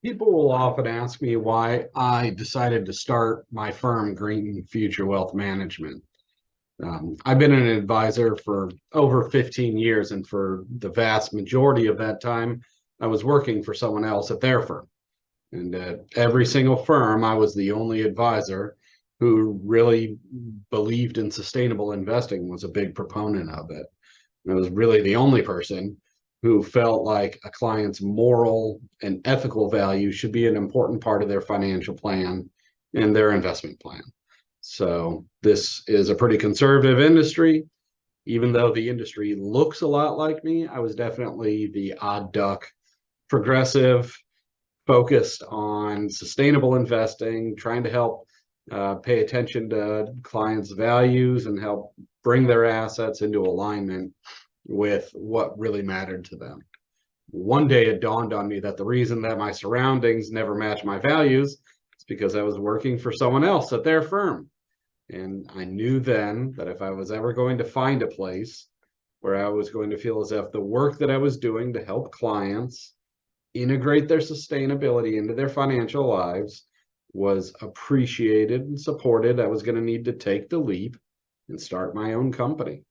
People will often ask me why I decided to start my firm, Green Future Wealth Management. I've been an advisor for over 15 years, and for the vast majority of that time, I was working for someone else at their firm. And at every single firm, I was the only advisor who really believed in sustainable investing, was a big proponent of it. I was really the only person who felt like a client's moral and ethical value should be an important part of their financial plan and their investment plan. So this is a pretty conservative industry. Even though the industry looks a lot like me, I was definitely the odd duck, progressive, focused on sustainable investing, trying to help pay attention to clients' values and help bring their assets into alignment with what really mattered to them. One day it dawned on me that the reason that my surroundings never matched my values is because I was working for someone else at their firm. And I knew then that if I was ever going to find a place where I was going to feel as if the work that I was doing to help clients integrate their sustainability into their financial lives was appreciated and supported, I was going to need to take the leap and start my own company,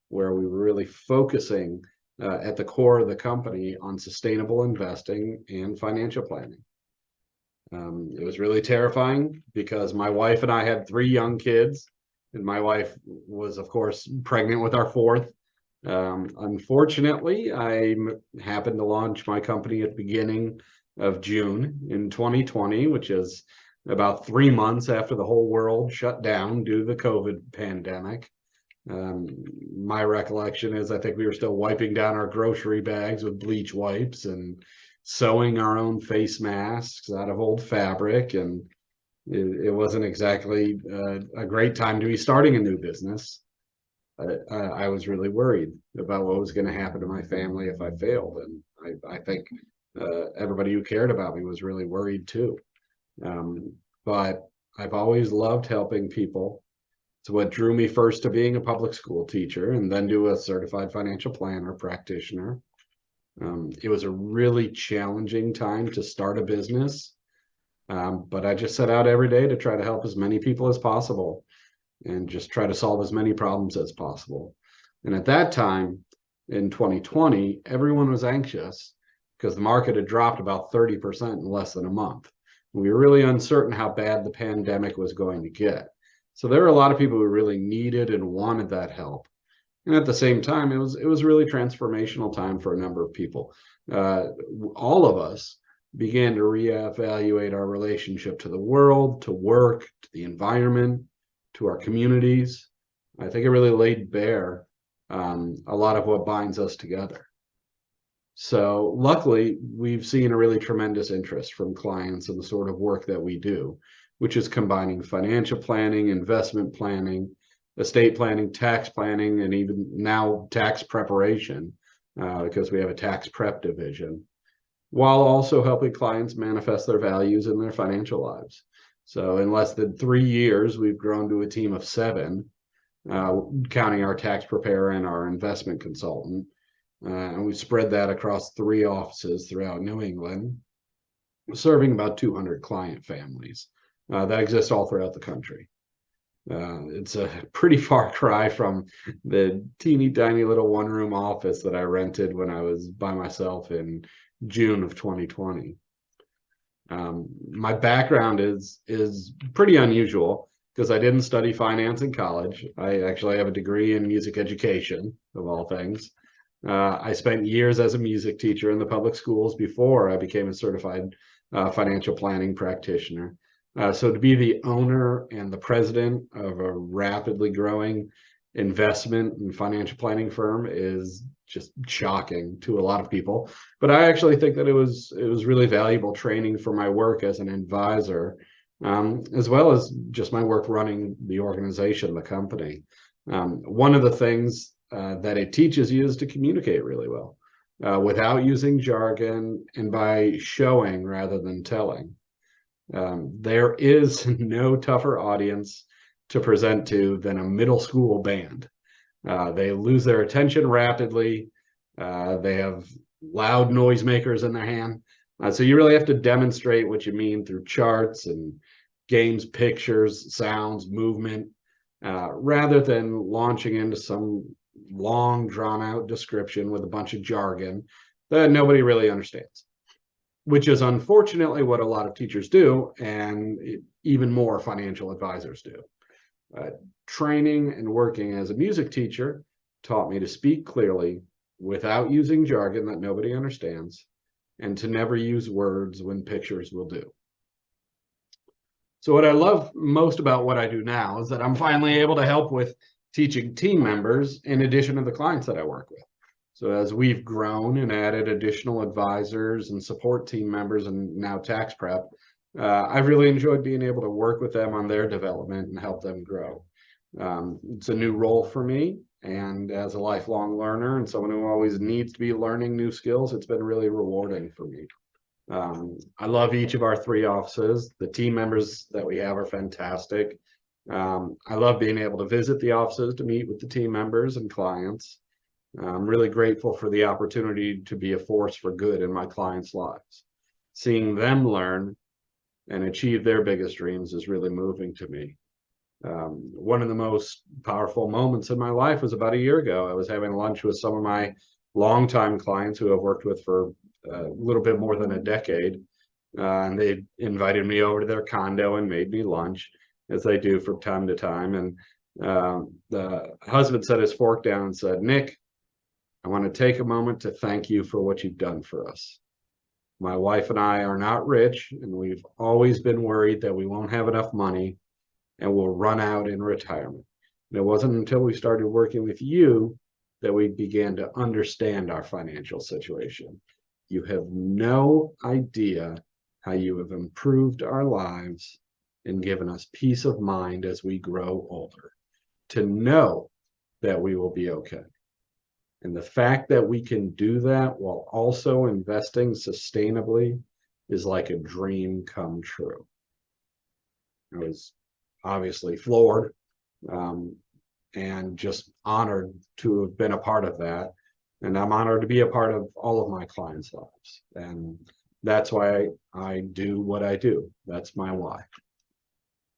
where we were really focusing at the core of the company on sustainable investing and financial planning. It was really terrifying because my wife and I had 3 young kids, and my wife was, of course, pregnant with our fourth. Unfortunately, I happened to launch my company at the beginning of June in 2020, which is about 3 months after the whole world shut down due to the COVID pandemic. My recollection is I think we were still wiping down our grocery bags with bleach wipes and sewing our own face masks out of old fabric. And it wasn't exactly a great time to be starting a new business. I was really worried about what was going to happen to my family if I failed. And I think everybody who cared about me was really worried too. But I've always loved helping people. It's what drew me first to being a public school teacher and then to a certified financial planner practitioner. It was a really challenging time to start a business, but I just set out every day to try to help as many people as possible and just try to solve as many problems as possible. And at that time in 2020, everyone was anxious because the market had dropped about 30% in less than a month. We were really uncertain how bad the pandemic was going to get. So there were a lot of people who really needed and wanted that help. And at the same time, it was really transformational time for a number of people. All of us began to reevaluate our relationship to the world, to work, to the environment, to our communities. I think it really laid bare a lot of what binds us together. So luckily, we've seen a really tremendous interest from clients in the sort of work that we do, which is combining financial planning, investment planning, estate planning, tax planning, and even now tax preparation, because we have a tax prep division, while also helping clients manifest their values in their financial lives. So in less than 3 years, we've grown to a team of 7, counting our tax preparer and our investment consultant. And we've spread that across 3 offices throughout New England, serving about 200 client families that exist all throughout the country. It's a pretty far cry from the teeny tiny little one-room office that I rented when I was by myself in June of 2020. My background is pretty unusual because I didn't study finance in college. I actually have a degree in music education, of all things. I spent years as a music teacher in the public schools before I became a certified financial planning practitioner. So to be the owner and the president of a rapidly growing investment and financial planning firm is just shocking to a lot of people. But I actually think that it was really valuable training for my work as an advisor, as well as just my work running the organization, the company. One of the things that it teaches you is to communicate really well without using jargon and by showing rather than telling. There is no tougher audience to present to than a middle school band. They lose their attention rapidly. They have loud noisemakers in their hand. So you really have to demonstrate what you mean through charts and games, pictures, sounds, movement, rather than launching into some long, drawn out description with a bunch of jargon that nobody really understands, which is unfortunately what a lot of teachers do, and even more financial advisors do. Training and working as a music teacher taught me to speak clearly without using jargon that nobody understands, and to never use words when pictures will do. So what I love most about what I do now is that I'm finally able to help with teaching team members in addition to the clients that I work with. So as we've grown and added additional advisors and support team members and now tax prep, I've really enjoyed being able to work with them on their development and help them grow. It's a new role for me, and as a lifelong learner and someone who always needs to be learning new skills, it's been really rewarding for me. I love each of our 3 offices. The team members that we have are fantastic. I love being able to visit the offices to meet with the team members and clients. I'm really grateful for the opportunity to be a force for good in my clients' lives. Seeing them learn and achieve their biggest dreams is really moving to me. One of the most powerful moments in my life was about a year ago. I was having lunch with some of my longtime clients who I've worked with for a little bit more than a decade. And they invited me over to their condo and made me lunch, as they do from time to time. And the husband set his fork down and said, "Nick, I want to take a moment to thank you for what you've done for us. My wife and I are not rich, and we've always been worried that we won't have enough money and we'll run out in retirement. And it wasn't until we started working with you that we began to understand our financial situation. You have no idea how you have improved our lives and given us peace of mind as we grow older, to know that we will be okay. And the fact that we can do that while also investing sustainably is like a dream come true." I was obviously floored, and just honored to have been a part of that. And I'm honored to be a part of all of my clients' lives. And that's why I do what I do. That's my why.